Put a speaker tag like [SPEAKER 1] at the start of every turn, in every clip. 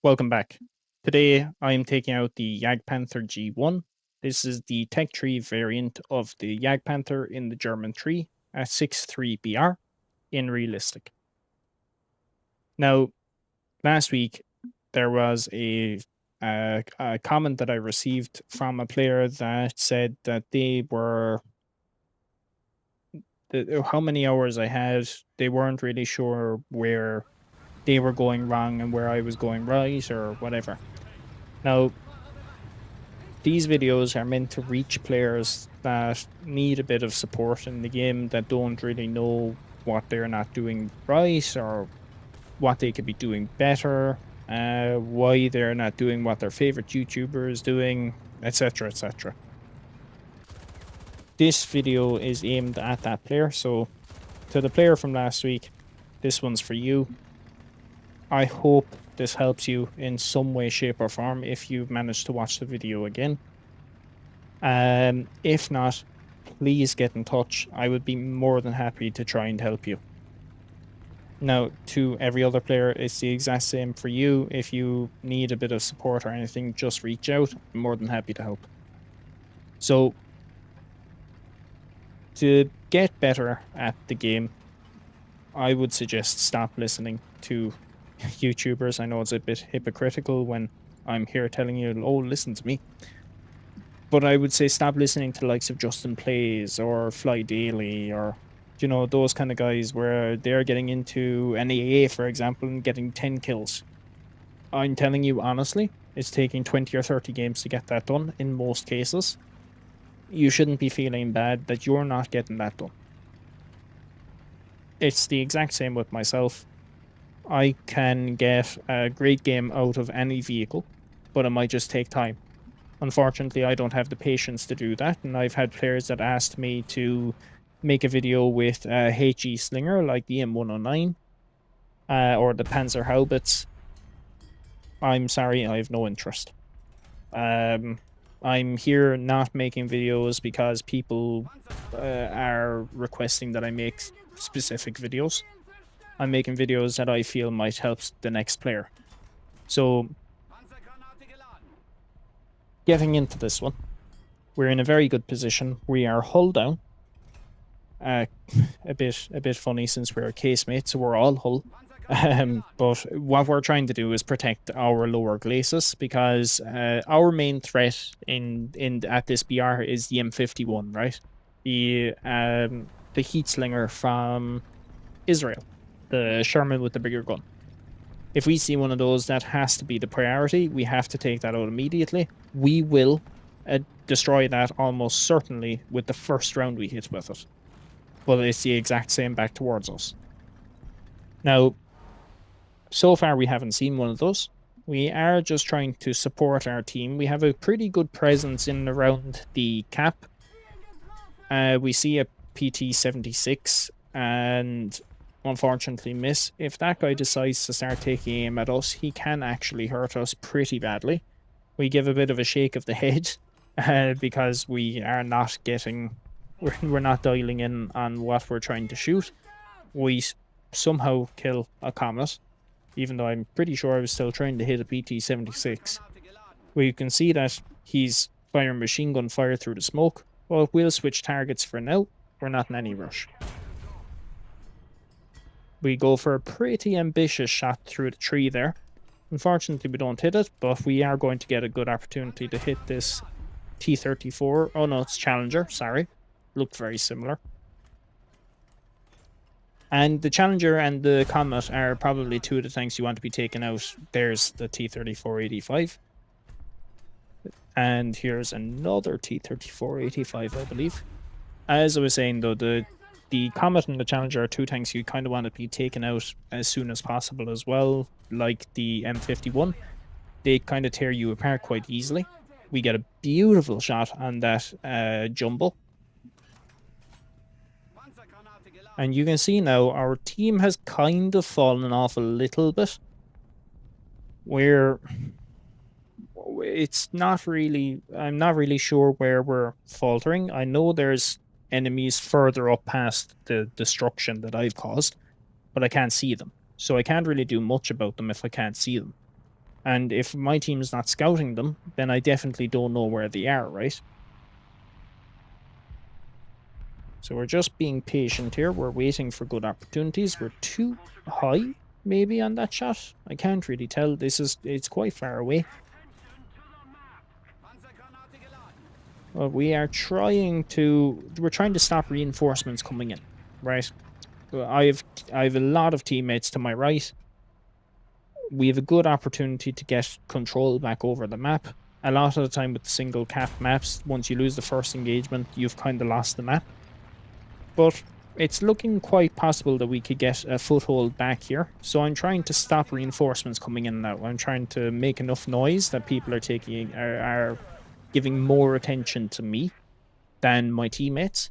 [SPEAKER 1] Welcome back. Today I am taking out the JagdPanther G1. This is the Tech 3 variant of the JagdPanther in the German 3 at 6.3 BR in realistic. Now, last week there was a comment that I received from a player that said that they were how many hours I had, they weren't really sure where they were going wrong and where I was going right or whatever. Now, these videos are meant to reach players that need a bit of support in the game, that don't really know what they're not doing right or what they could be doing better, why they're not doing what their favorite YouTuber is doing, etc. etc. This video is aimed at that player, so to the player from last week, this one's for you. I hope this helps you in some way, shape, or form if you've managed to watch the video again. If not, please get in touch. I would be more than happy to try and help you. Now, to every other player, it's the exact same for you. If you need a bit of support or anything, just reach out. I'm more than happy to help. So, to get better at the game, I would suggest stop listening to YouTubers. I know it's a bit hypocritical when I'm here telling you, oh, listen to me. But I would say stop listening to the likes of Justin Plays or Fly Daily or, you know, those kind of guys where they're getting into NAA, for example, and getting 10 kills. I'm telling you honestly, it's taking 20 or 30 games to get that done in most cases. You shouldn't be feeling bad that you're not getting that done. It's the exact same with myself. I can get a great game out of any vehicle, but it might just take time. Unfortunately, I don't have the patience to do that, and I've had players that asked me to make a video with a HE slinger like the M109 or the Panzerhaubitz. I'm sorry, I have no interest. I'm here not making videos because people are requesting that I make specific videos. I'm making videos that I feel might help the next player. So, getting into this one, we're in a very good position. We are hull down. A bit funny since we're casemates, so we're all hull. But what we're trying to do is protect our lower glacis because our main threat at this BR is the M51, right? The heat slinger from Israel, the Sherman with the bigger gun. If we see one of those, that has to be the priority. We have to take that out immediately. We will destroy that almost certainly with the first round we hit with it. But it's the exact same back towards us. Now, so far we haven't seen one of those. We are just trying to support our team. We have a pretty good presence in and around the cap. We see a PT-76 and unfortunately miss. If that guy decides to start taking aim at us, he can actually hurt us pretty badly. We give a bit of a shake of the head because we are not getting, we're not dialing in on what we're trying to shoot. We somehow kill a Comet, even though I'm pretty sure I was still trying to hit a PT-76. We can see that he's firing machine gun fire through the smoke. Well, we'll switch targets for now. We're not in any rush. We go for a pretty ambitious shot through the tree there. Unfortunately, we don't hit it, but we are going to get a good opportunity to hit this T-34. Oh no, it's Challenger, sorry. Looked very similar. And the Challenger and the Comet are probably two of the tanks you want to be taking out. There's the T-34-85. And here's another T-34-85, I believe. As I was saying, though, the Comet and the Challenger are two tanks you kind of want to be taken out as soon as possible as well, like the M51. They kind of tear you apart quite easily. We get a beautiful shot on that Jumbo. And you can see now our team has kind of fallen off a little bit. It's not really, I'm not really sure where we're faltering. I know there's enemies further up past the destruction that I've caused, but I can't see them. So I can't really do much about them if I can't see them. And if my team's not scouting them, then I definitely don't know where they are, right? So we're just being patient here. We're waiting for good opportunities. We're too high, maybe, on that shot. I can't really tell. It's quite far away. Well, we're trying to stop reinforcements coming in, right? I have a lot of teammates to my right. We have a good opportunity to get control back over the map. A lot of the time with the single cap maps, once you lose the first engagement, you've kind of lost the map. But it's looking quite possible that we could get a foothold back here. So I'm trying to stop reinforcements coming in now. I'm trying to make enough noise that people are giving more attention to me than my teammates.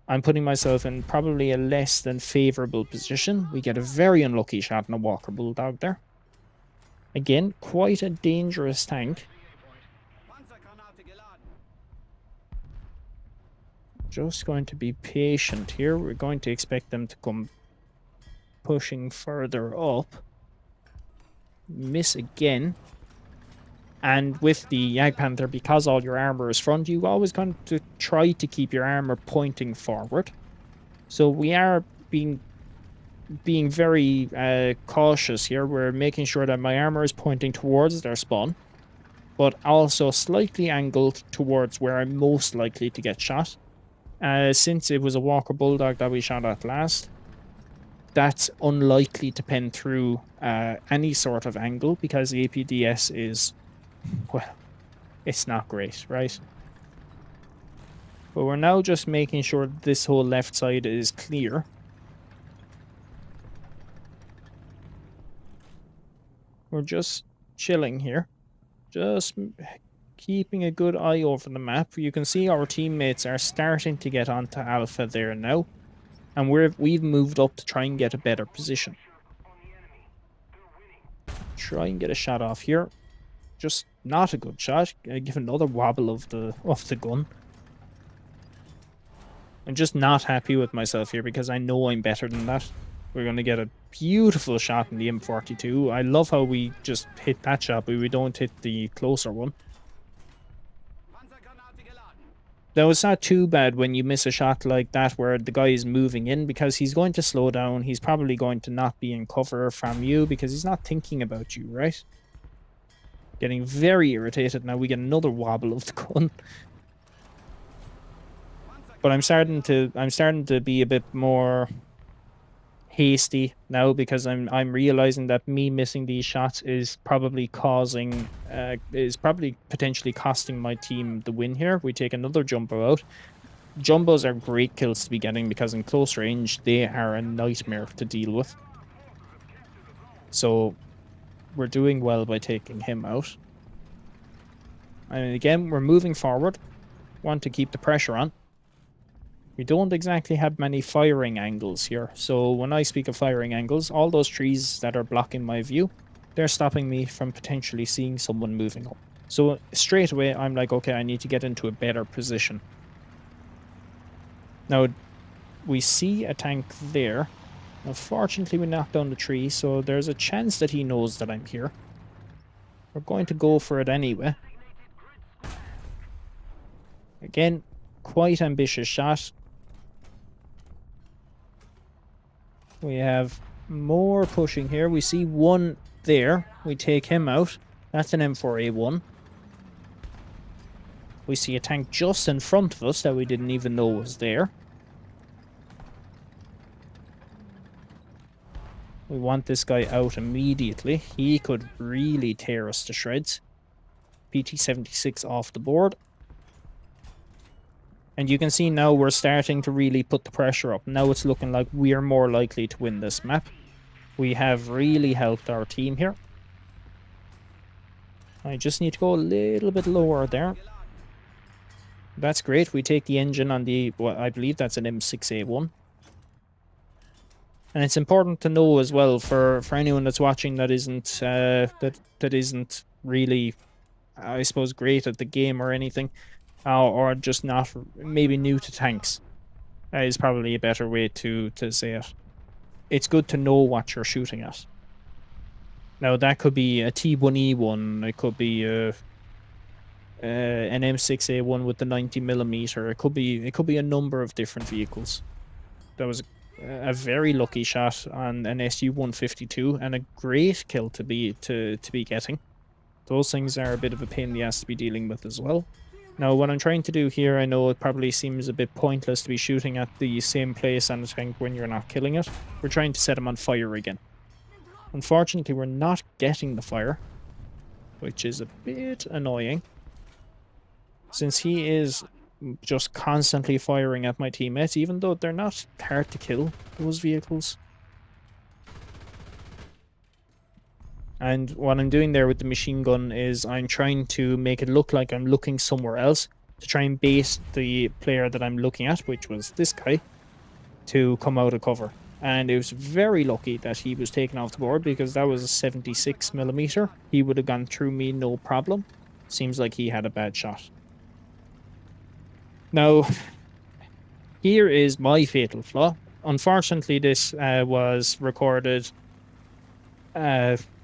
[SPEAKER 1] I'm putting myself in probably a less than favorable position. We get a very unlucky shot in a Walker Bulldog there. Again, quite a dangerous tank. Just going to be patient here. We're going to expect them to come pushing further up. Miss again. And with the JagdPanther, because all your armor is front, you always going to try to keep your armor pointing forward. So we are being very cautious here. We're making sure that my armor is pointing towards their spawn, but also slightly angled towards where I'm most likely to get shot. Since it was a Walker Bulldog that we shot at last, that's unlikely to pen through any sort of angle because the APDS is, well, it's not great, right? But we're now just making sure this whole left side is clear. We're just chilling here. Just keeping a good eye over the map. You can see our teammates are starting to get onto Alpha there now. And we've moved up to try and get a better position. Try and get a shot off here. Just not a good shot. Give another wobble of the gun. I'm just not happy with myself here because I know I'm better than that. We're going to get a beautiful shot in the M42. I love how we just hit that shot, but we don't hit the closer one. Now, it's not too bad when you miss a shot like that where the guy is moving in because he's going to slow down. He's probably going to not be in cover from you because he's not thinking about you, right? Getting very irritated now. We get another wobble of the gun. But I'm starting to be a bit more hasty now because I'm realizing that me missing these shots is probably potentially costing my team the win here. We take another jumbo out. Jumbos are great kills to be getting because in close range they are a nightmare to deal with. So we're doing well by taking him out. And again, we're moving forward. Want to keep the pressure on. We don't exactly have many firing angles here. So when I speak of firing angles, all those trees that are blocking my view, they're stopping me from potentially seeing someone moving up. So straight away, I'm like, okay, I need to get into a better position. Now, we see a tank there. Unfortunately, we knocked down the tree, so there's a chance that he knows that I'm here. We're going to go for it anyway. Again, quite ambitious shot. We have more pushing here. We see one there. We take him out. That's an M4A1. We see a tank just in front of us that we didn't even know was there. We want this guy out immediately. He could really tear us to shreds. PT-76 off the board. And you can see now we're starting to really put the pressure up. Now it's looking like we are more likely to win this map. We have really helped our team here. I just need to go a little bit lower there. That's great. We take the engine on the, well, I believe that's an M6A1. And it's important to know as well for anyone that's watching that isn't that isn't really, I suppose, great at the game or anything. Or just not, maybe new to tanks, is probably a better way to say it. It's good to know what you're shooting at. Now that could be a T1E1, it could be an M6A1 with the 90mm. It could be a number of different vehicles. That was a very lucky shot on an SU-152 and a great kill to be getting. Those things are a bit of a pain in the ass to be dealing with as well. Now, what I'm trying to do here, I know it probably seems a bit pointless to be shooting at the same place on a tank when you're not killing it. We're trying to set him on fire again. Unfortunately, we're not getting the fire, which is a bit annoying, since he is just constantly firing at my teammates, even though they're not hard to kill, those vehicles. And what I'm doing there with the machine gun is I'm trying to make it look like I'm looking somewhere else to try and bait the player that I'm looking at, which was this guy, to come out of cover. And it was very lucky that he was taken off the board, because that was a 76mm. He would have gone through me no problem. Seems like he had a bad shot. Now, here is my fatal flaw. Unfortunately, this was recorded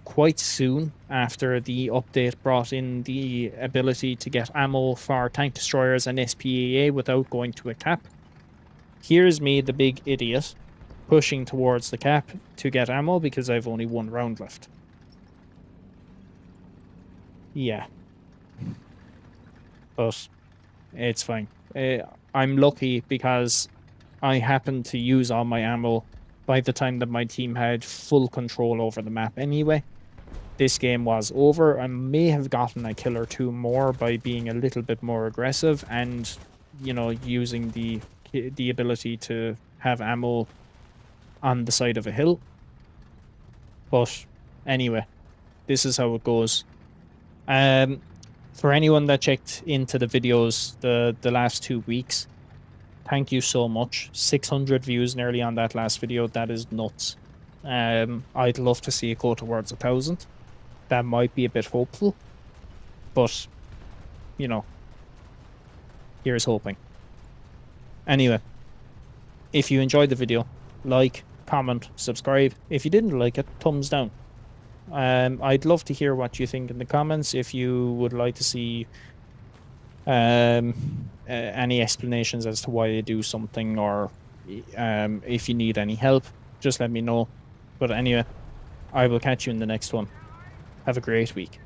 [SPEAKER 1] quite soon after the update brought in the ability to get ammo for tank destroyers and SPAA without going to a cap. Here's me, the big idiot, pushing towards the cap to get ammo because I've only one round left. Yeah. But it's fine. I'm lucky because I happened to use all my ammo by the time that my team had full control over the map anyway. This game was over. I may have gotten a kill or two more by being a little bit more aggressive and, using the ability to have ammo on the side of a hill. But anyway, this is how it goes. For anyone that checked into the videos the last 2 weeks, thank you so much. 600 views nearly on that last video. That is nuts. I'd love to see it go towards 1,000. That might be a bit hopeful, but here's hoping. Anyway, if you enjoyed the video, like, comment, subscribe. If you didn't like it, thumbs down. I'd love to hear what you think in the comments. If you would like to see any explanations as to why I do something, or if you need any help, just let me know. But anyway, I will catch you in the next one. Have a great week.